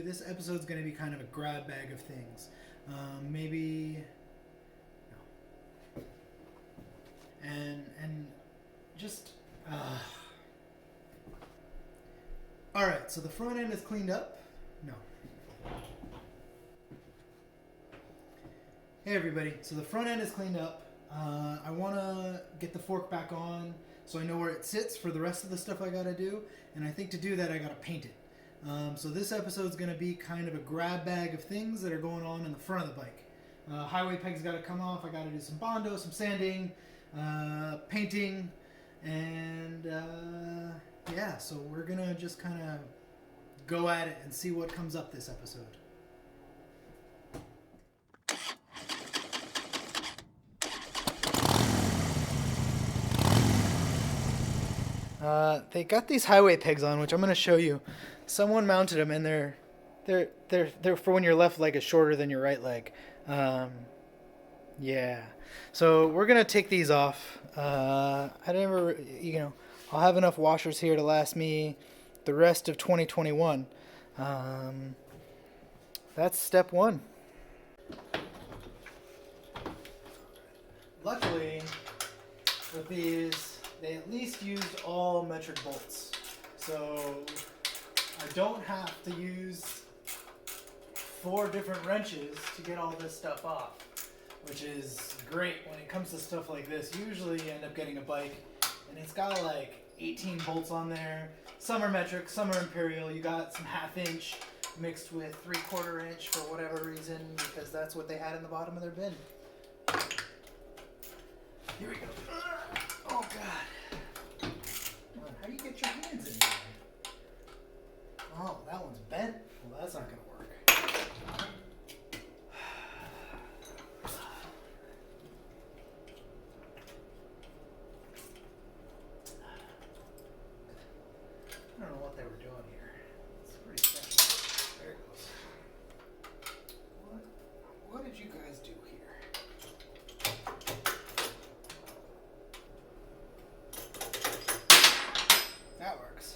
This episode's going to be kind of a grab bag of things. Maybe no. And just all right. So the front end is cleaned up. No. Hey everybody. So the front end is cleaned up. I want to get the fork back on so I know where it sits for the rest of the stuff I got to do. And I think to do that I got to paint it. So this episode is going to be kind of a grab bag of things that are going on in the front of the bike. Highway pegs got to come off. I got to do some bondo, some sanding, painting, and yeah. So we're going to just kind of go at it and see what comes up this episode. They got these highway pegs on, which I'm going to show you. Someone mounted them, and they're for when your left leg is shorter than your right leg. Yeah. So we're gonna take these off. I'll have enough washers here to last me the rest of 2021. That's step one. Luckily, with these, they at least used all metric bolts. So I don't have to use 4 different wrenches to get all this stuff off, which is great when it comes to stuff like this. Usually you end up getting a bike and it's got like 18 bolts on there. Some are metric, some are imperial. You got some 1/2 inch mixed with 3/4 inch for whatever reason, because that's what they had in the bottom of their bin. Here we go. Oh God. How do you get your hands in here? Oh, that one's bent. Well, that's not going to work. I don't know what they were doing here. It's pretty simple. There it goes. What did you guys do here? That works.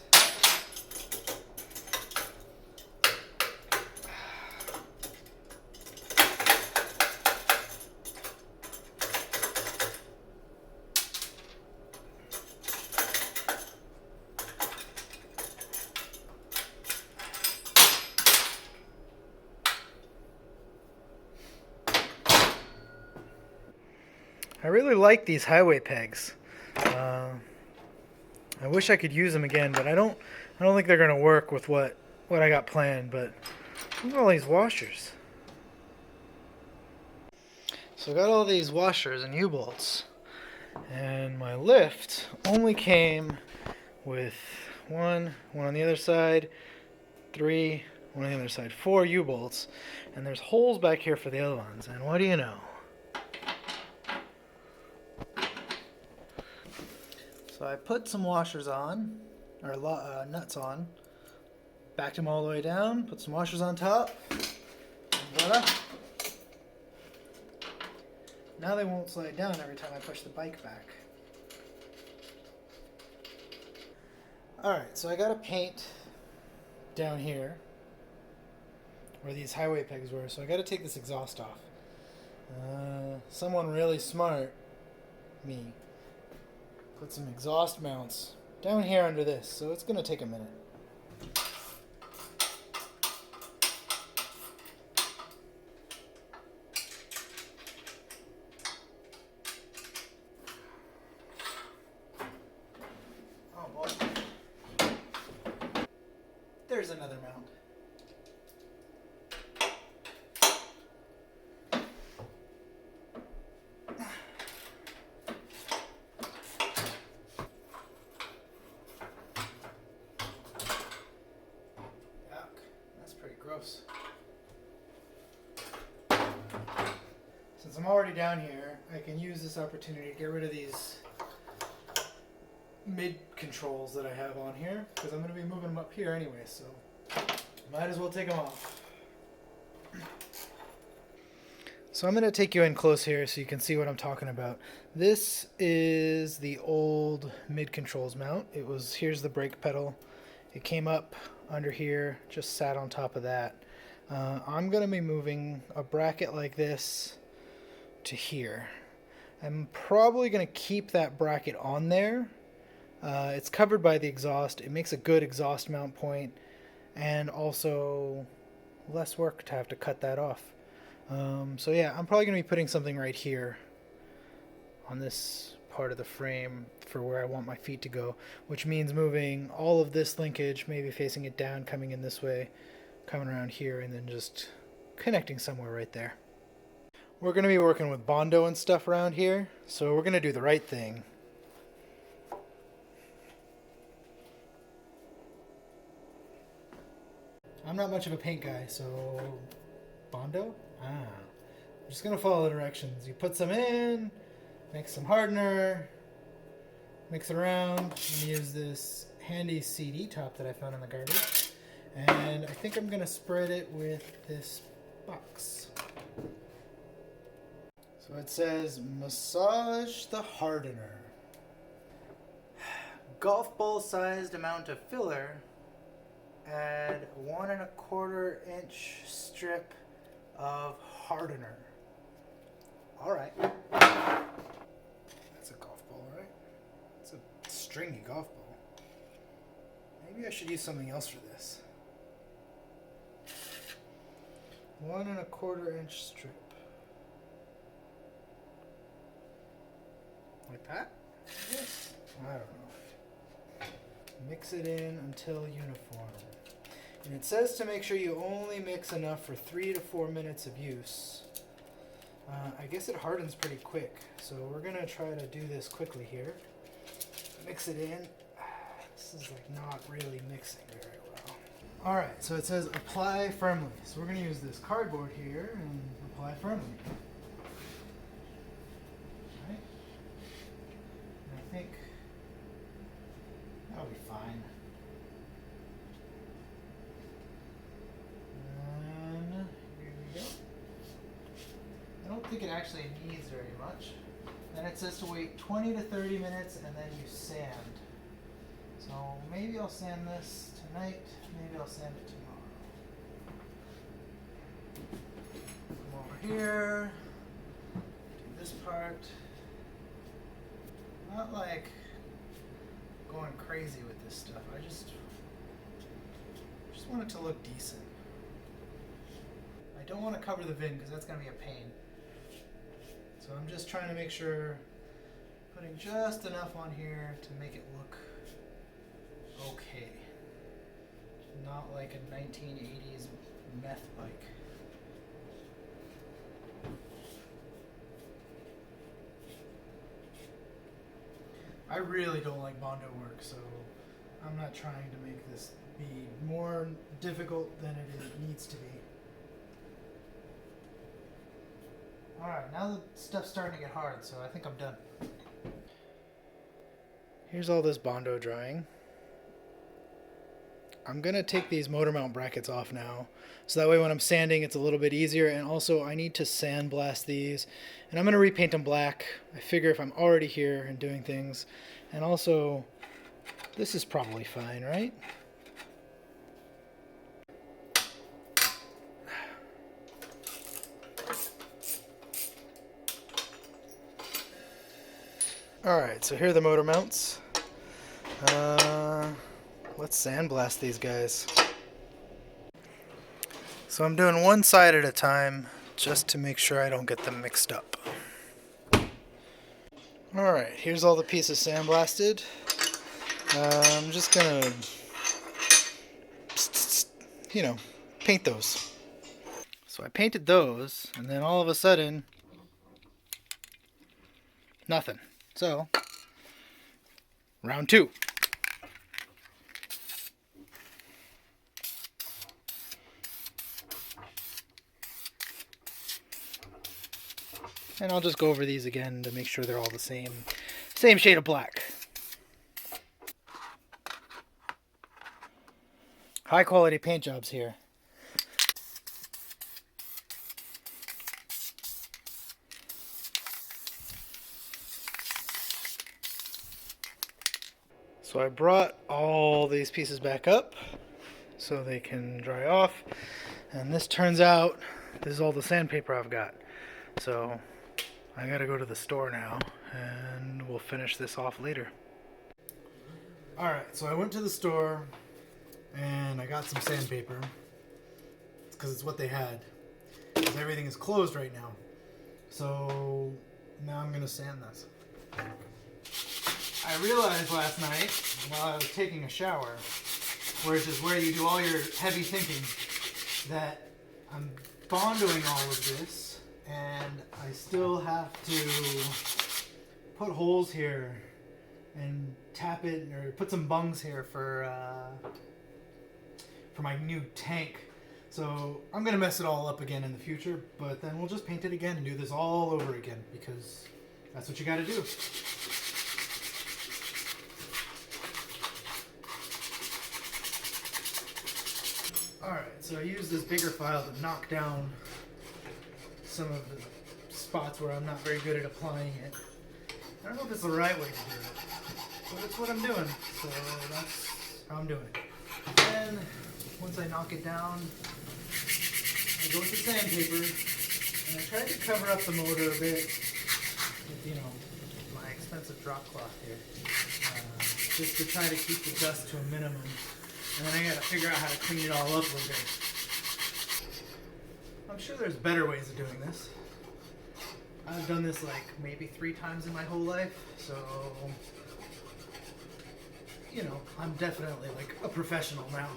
I really like these highway pegs. I wish I could use them again, but I don't think they're gonna work with what I got planned. But look at all these washers. So I got all these washers and U-bolts, and my lift only came with one on the other side, 3, one on the other side, 4 U-bolts, and there's holes back here for the other ones. And what do you know? So I put some washers on, or nuts on, backed them all the way down, put some washers on top, and voila. Now they won't slide down every time I push the bike back. Alright, so I gotta paint down here, where these highway pegs were, so I gotta take this exhaust off. Someone really smart, me, put some exhaust mounts down here under this, so it's gonna take a minute. Oh boy. There's another mount. Gross. Since I'm already down here, I can use this opportunity to get rid of these mid controls that I have on here, because I'm going to be moving them up here anyway, so might as well take them off. So I'm going to take you in close here so you can see what I'm talking about. This is the old mid controls mount. Here's the brake pedal. It came up under here, just sat on top of that. I'm going to be moving a bracket like this to here. I'm probably going to keep that bracket on there. It's covered by the exhaust. It makes a good exhaust mount point, and also less work to have to cut that off. So yeah, I'm probably going to be putting something right here on this part of the frame for where I want my feet to go, which means moving all of this linkage, maybe facing it down, coming in this way, coming around here, and then just connecting somewhere right there. We're going to be working with bondo and stuff around here, so we're going to do the right thing. I'm not much of a paint guy, so bondo? I'm just going to follow the directions. You put some in, mix some hardener, mix it around, and use this handy CD top that I found in the garbage. And I think I'm going to spread it with this box. So it says massage the hardener. Golf ball sized amount of filler. Add 1 1/4 inch strip of hardener. Alright. That's a golf ball, right? It's a stringy golf ball. Maybe I should use something else for this. 1 1/4 inch strip. Like that? Yes. I don't know. Mix it in until uniform. And it says to make sure you only mix enough for 3 to 4 minutes of use. I guess it hardens pretty quick, so we're going to try to do this quickly here. Mix it in. This is like not really mixing very well. Alright, so it says apply firmly. So we're going to use this cardboard here and apply firmly. Right? And I think that'll be fine. And here we go. I don't think it actually needs very much. Then it says to wait 20 to 30 minutes and then you sand. So maybe I'll sand this tonight, maybe I'll sand it tomorrow. Come over here, do this part. Not like going crazy with this stuff. I just want it to look decent. I don't want to cover the VIN because that's going to be a pain. So I'm just trying to make sure, putting just enough on here to make it look okay. Not like a 1980s meth bike. I really don't like bondo work, so I'm not trying to make this be more difficult than it needs to be. Alright, now the stuff's starting to get hard, so I think I'm done. Here's all this bondo drying. I'm going to take these motor mount brackets off now, so that way when I'm sanding it's a little bit easier, and also I need to sandblast these, and I'm going to repaint them black. I figure if I'm already here and doing things, and also this is probably fine, right? Alright, so here are the motor mounts. Let's sandblast these guys. So I'm doing one side at a time just to make sure I don't get them mixed up. Alright, here's all the pieces sandblasted. I'm just gonna, paint those. So I painted those, and then all of a sudden, nothing. So, round 2. And I'll just go over these again to make sure they're all the same shade of black. High quality paint jobs here. So I brought all these pieces back up so they can dry off. And this turns out, this is all the sandpaper I've got. So I gotta go to the store now, and we'll finish this off later. Alright, so I went to the store and I got some sandpaper. It's because it's what they had. Because everything is closed right now. So now I'm gonna sand this. I realized last night while I was taking a shower, which is where you do all your heavy thinking, that I'm bondoing all of this and I still have to put holes here and tap it, or put some bungs here for my new tank. So I'm gonna mess it all up again in the future, but then we'll just paint it again and do this all over again, because that's what you gotta do. Alright, so I used this bigger file to knock down some of the spots where I'm not very good at applying it. I don't know if it's the right way to do it, but it's what I'm doing, so that's how I'm doing it. Then, once I knock it down, I go with the sandpaper, and I try to cover up the motor a bit with, you know, my expensive drop cloth here, just to try to keep the dust to a minimum. And then I gotta figure out how to clean it all up later. I'm sure there's better ways of doing this. I've done this like maybe 3 times in my whole life, so you know, I'm definitely like a professional now.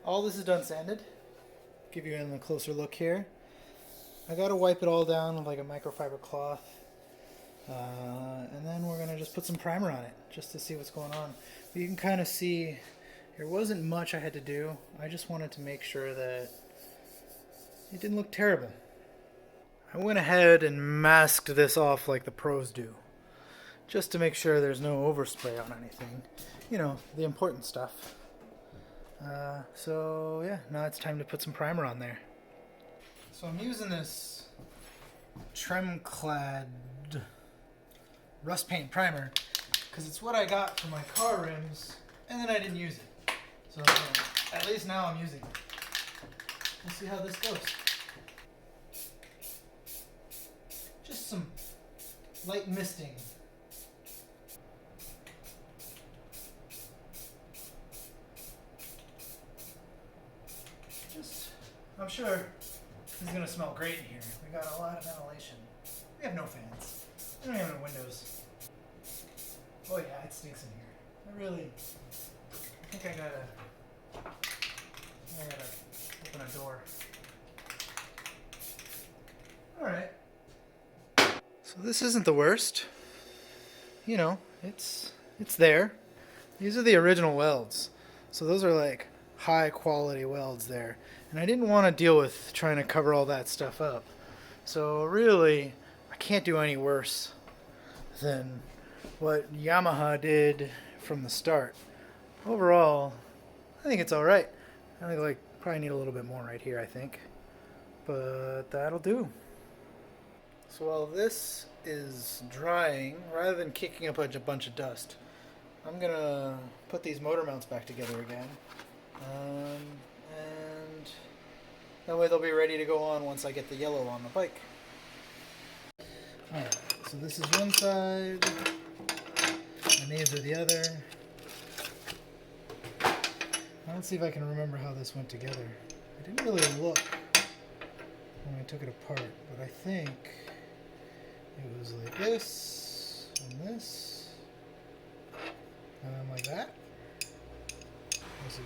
All this is done sanded. Give you a closer look here. I gotta wipe it all down with like a microfiber cloth. And then we're gonna just put some primer on it just to see what's going on. But you can kind of see there wasn't much I had to do. I just wanted to make sure that it didn't look terrible. I went ahead and masked this off like the pros do, just to make sure there's no overspray on anything. You know, the important stuff. So yeah, now it's time to put some primer on there. So I'm using this Tremclad rust paint primer because it's what I got for my car rims, and then I didn't use it. So at least now I'm using it. We'll see how this goes. Just some light misting. I'm sure this is going to smell great in here. We got a lot of ventilation. We have no fans. We don't have no windows. Oh yeah, it stinks in here. I think I gotta open a door. Alright. So this isn't the worst. You know, it's there. These are the original welds. So those are like high quality welds there. And I didn't want to deal with trying to cover all that stuff up. So really, I can't do any worse than what Yamaha did from the start. Overall, I think it's alright. I think like probably need a little bit more right here, I think. But that'll do. So while this is drying, rather than kicking up a bunch of dust, I'm gonna put these motor mounts back together again. And that way they'll be ready to go on once I get the yellow on the bike. Alright, so this is one side, and these are the other. Let's see if I can remember how this went together. I didn't really look when I took it apart, but I think it was like this, and this, and then like that. Let's see.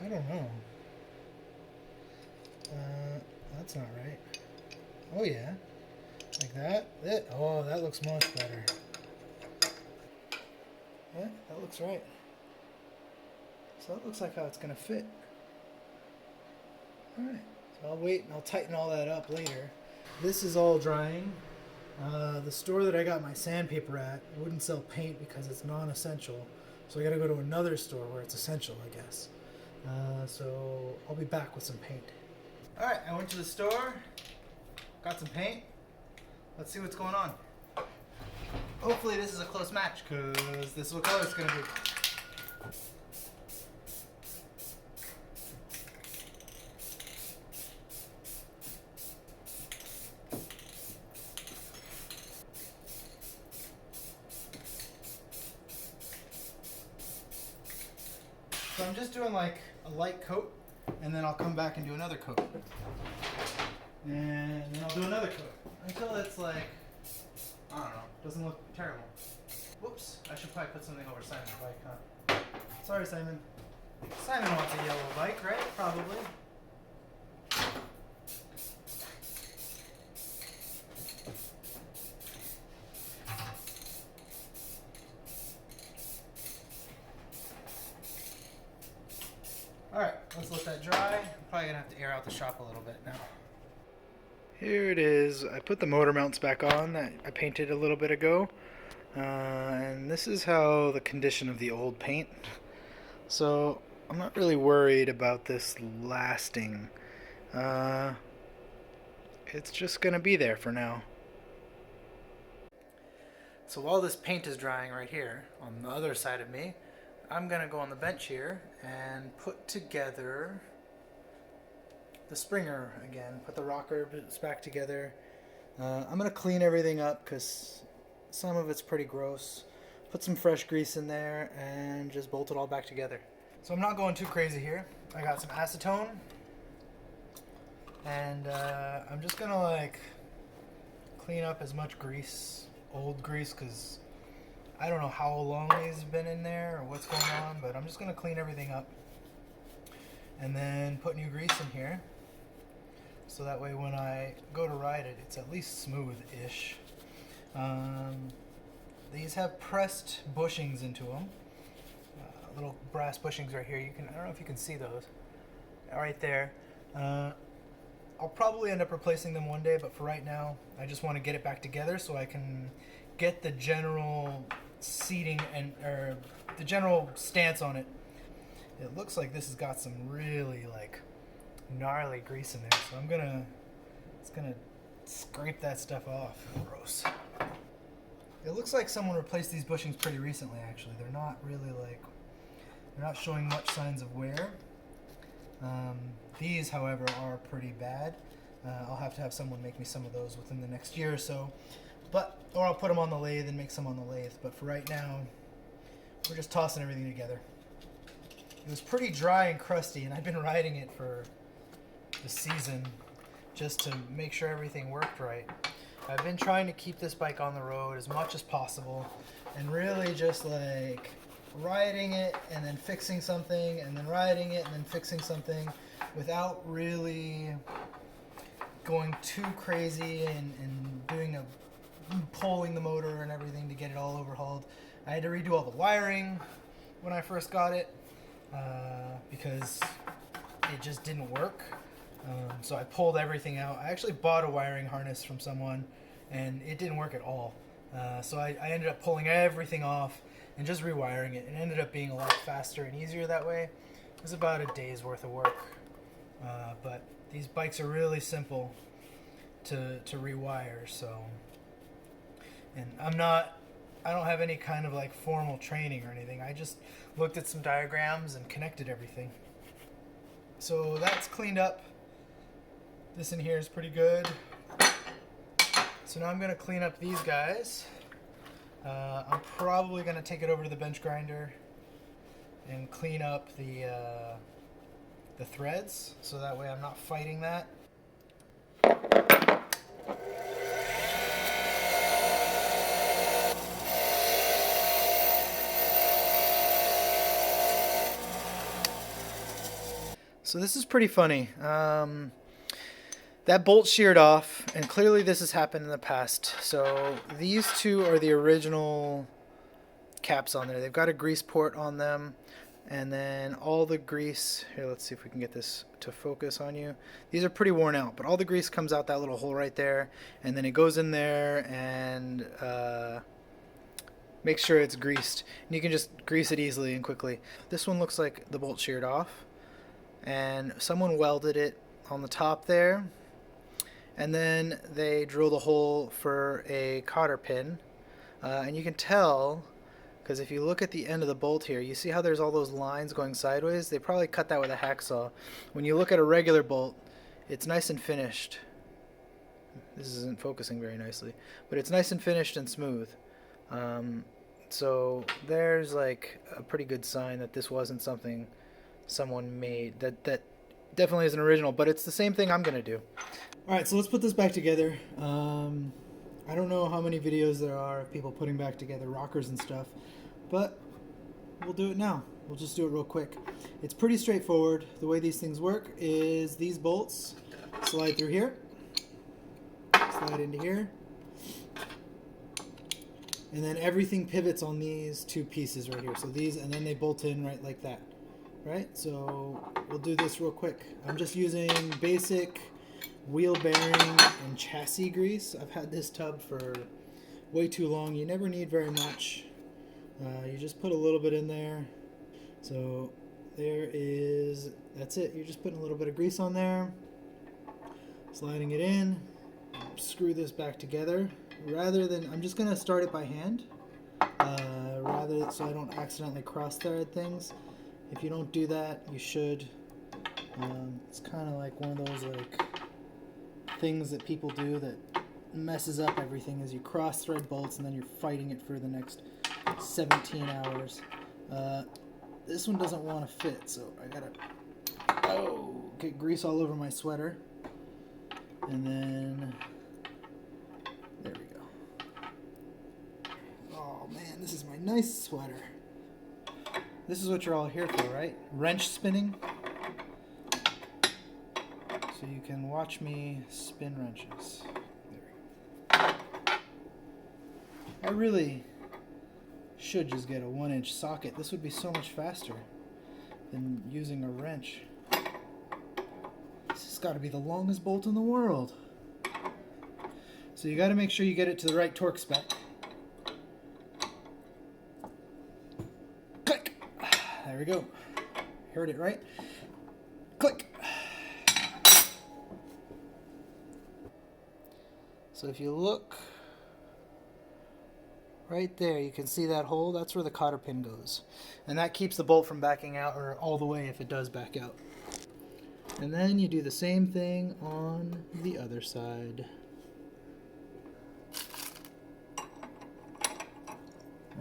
I don't know. That's not right. Oh yeah. Like that. Oh, that looks much better. Yeah, that looks right. So that looks like how it's going to fit. Alright, so I'll wait and I'll tighten all that up later. This is all drying. The store that I got my sandpaper at wouldn't sell paint because it's non-essential. So I gotta go to another store where it's essential, I guess. So I'll be back with some paint. Alright, I went to the store, got some paint. Let's see what's going on. Hopefully this is a close match, because this is what color it's going to be. So I'm just doing like a light coat, and then I'll come back and do another coat. And then I'll do another coat until it's like, I don't know, doesn't look terrible. Whoops, I should probably put something over Simon's bike, huh? Sorry, Simon. Simon wants a yellow bike, right? Probably. Alright, let's let that dry. I'm probably gonna have to air out the shop a little bit now. Here it is. I put the motor mounts back on that I painted a little bit ago. And this is how the condition of the old paint. So I'm not really worried about this lasting. It's just gonna be there for now. So while this paint is drying right here on the other side of me, I'm gonna go on the bench here and put together the Springer again. Put the rockers back together. I'm gonna clean everything up because some of it's pretty gross. Put some fresh grease in there and just bolt it all back together. So I'm not going too crazy here. I got some acetone, and I'm just gonna like clean up as much grease, old grease, because I don't know how long these have been in there or what's going on, but I'm just going to clean everything up and then put new grease in here, so that way when I go to ride it, it's at least smooth-ish. These have pressed bushings into them, little brass bushings right here. I don't know if you can see those right there. I'll probably end up replacing them one day, but for right now, I just want to get it back together so I can get the general seating or the general stance on it. It looks like this has got some really like gnarly grease in there, so it's gonna scrape that stuff off. Gross. It looks like someone replaced these bushings pretty recently, actually. They're not showing much signs of wear. These, however, are pretty bad. I'll have to have someone make me some of those within the next year or so. Or I'll put them on the lathe and make some on the lathe. But for right now, we're just tossing everything together. It was pretty dry and crusty, and I've been riding it for the season just to make sure everything worked right. I've been trying to keep this bike on the road as much as possible, and really just like riding it and then fixing something, and then riding it and then fixing something, without really going too crazy and doing pulling the motor and everything to get it all overhauled. I had to redo all the wiring when I first got it because it just didn't work. So I pulled everything out. I actually bought a wiring harness from someone, and it didn't work at all. So I ended up pulling everything off and just rewiring it. It ended up being a lot faster and easier that way. It was about a day's worth of work. But these bikes are really simple to rewire, so. And I don't have any kind of like formal training or anything. I just looked at some diagrams and connected everything. So that's cleaned up. This in here is pretty good. So now I'm going to clean up these guys. I'm probably going to take it over to the bench grinder and clean up the threads, so that way I'm not fighting that. So this is pretty funny. That bolt sheared off, and clearly this has happened in the past. So these two are the original caps on there. They've got a grease port on them, and then all the grease, here, let's see if we can get this to focus on you. These are pretty worn out, but all the grease comes out that little hole right there, and then it goes in there and make sure it's greased. And you can just grease it easily and quickly. This one looks like the bolt sheared off. and someone welded it on the top there, and then they drilled a hole for a cotter pin, and you can tell because if you look at the end of the bolt here, you see how there's all those lines going sideways? They probably cut that with a hacksaw. When you look at a regular bolt, it's nice and finished. This isn't focusing very nicely, but it's nice and finished and smooth. So there's like a pretty good sign that this wasn't something someone made. That definitely is an original, but it's the same thing I'm gonna do. All right, so let's put this back together. I don't know how many videos there are of people putting back together rockers and stuff, but we'll do it now. We'll just do it real quick. It's pretty straightforward. The way these things work is these bolts slide through here, slide into here, and then everything pivots on these two pieces right here. So these, and then they bolt in right like that, right? So we'll do this real quick. I'm just using basic wheel bearing and chassis grease. I've had this tub for way too long. You never need very much. You just put a little bit in there. So there is, that's it. You're just putting a little bit of grease on there, sliding it in, screw this back together. Rather than, I'm just gonna start it by hand, rather so I don't accidentally cross thread things. If you don't do that, you should. It's kind of like one of those like things that people do that messes up everything, is you cross thread bolts and then you're fighting it for the next 17 hours. This one doesn't want to fit, so I gotta get grease all over my sweater, and then there we go. Oh man, this is my nice sweater. This is what you're all here for, right? Wrench spinning. So you can watch me spin wrenches. There we go. I really should just get a 1-inch socket. This would be so much faster than using a wrench. This has got to be the longest bolt in the world. So you got to make sure you get it to the right torque spec. Click! There we go. Heard it right? Click! So if you look right there, you can see that hole. That's where the cotter pin goes. And that keeps the bolt from backing out, or all the way if it does back out. And then you do the same thing on the other side.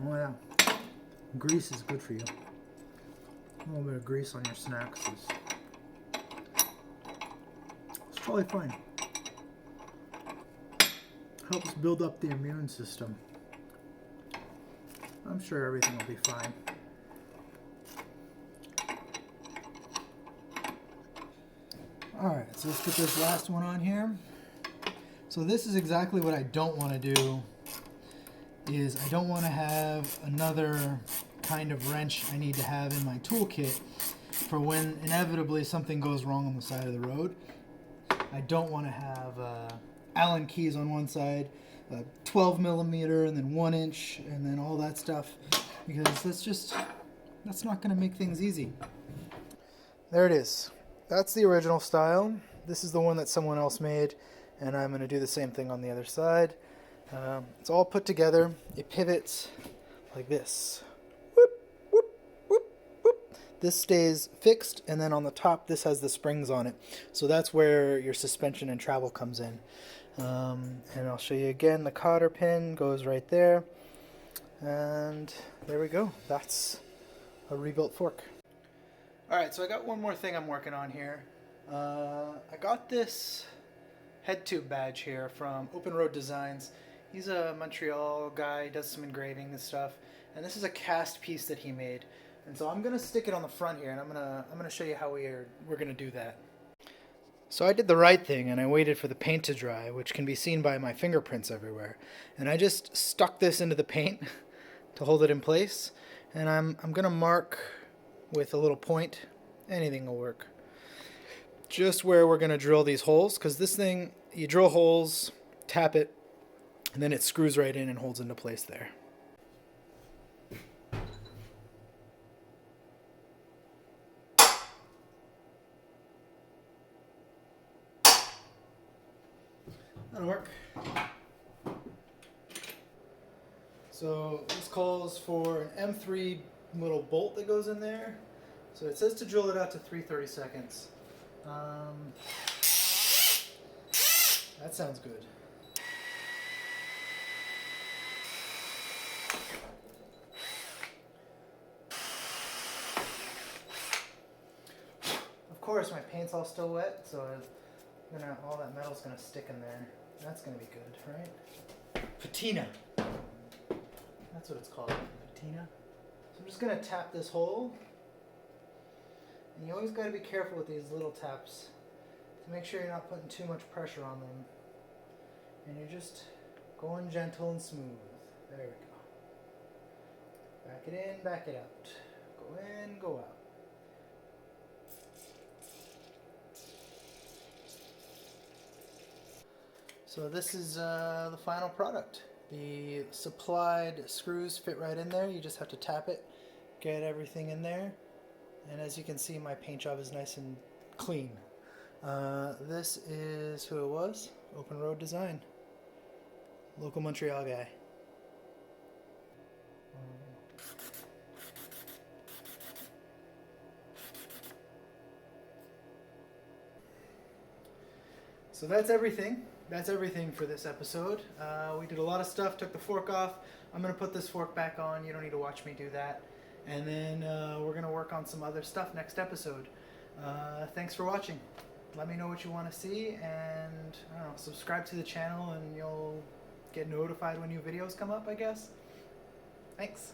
Oh yeah, grease is good for you. A little bit of grease on your snacks is it's totally fine. Helps build up the immune system. I'm sure everything will be fine. Alright, so let's put this last one on here. So this is exactly what I don't want to do, is I don't want to have another kind of wrench I need to have in my toolkit for when inevitably something goes wrong on the side of the road. I don't want to have Allen keys on one side, 12 millimeter, and then 1 inch, and then all that stuff, because that's not going to make things easy. There it is. That's the original style. This is the one that someone else made, and I'm going to do the same thing on the other side. It's all put together. It pivots like this. Whoop, whoop, whoop, whoop. This stays fixed, and then on the top this has the springs on it. So that's where your suspension and travel comes in. And I'll show you again. The cotter pin goes right there. And there we go. That's a rebuilt fork. Alright, so I got one more thing I'm working on here. I got this head tube badge here from Open Road Designs. He's a Montreal guy, does some engraving and stuff. And this is a cast piece that he made. And so I'm gonna stick it on the front here, and I'm gonna show you how we're gonna do that. So I did the right thing, and I waited for the paint to dry, which can be seen by my fingerprints everywhere. And I just stuck this into the paint to hold it in place. And I'm gonna mark with a little point. Anything will work. Just where we're gonna drill these holes, because this thing, you drill holes, tap it, and then it screws right in and holds into place there. That'll work. So this calls for an M3 little bolt that goes in there. So it says to drill it out to 3/30 seconds. That sounds good. Of course, my paint's all still wet, so all that metal's gonna stick in there. That's gonna be good, right? Patina. That's what it's called, patina. So I'm just gonna tap this hole. And you always gotta be careful with these little taps to make sure you're not putting too much pressure on them. And you're just going gentle and smooth. There we go. Back it in, back it out. Go in, go out. So this is the final product. The supplied screws fit right in there. You just have to tap it, get everything in there. And as you can see, my paint job is nice and clean. This is who it was, Open Road Design. Local Montreal guy. So that's everything. That's everything for this episode. We did a lot of stuff, took the fork off. I'm going to put this fork back on. You don't need to watch me do that. And then we're going to work on some other stuff next episode. Thanks for watching. Let me know what you want to see, and I don't know, subscribe to the channel and you'll get notified when new videos come up, I guess. Thanks.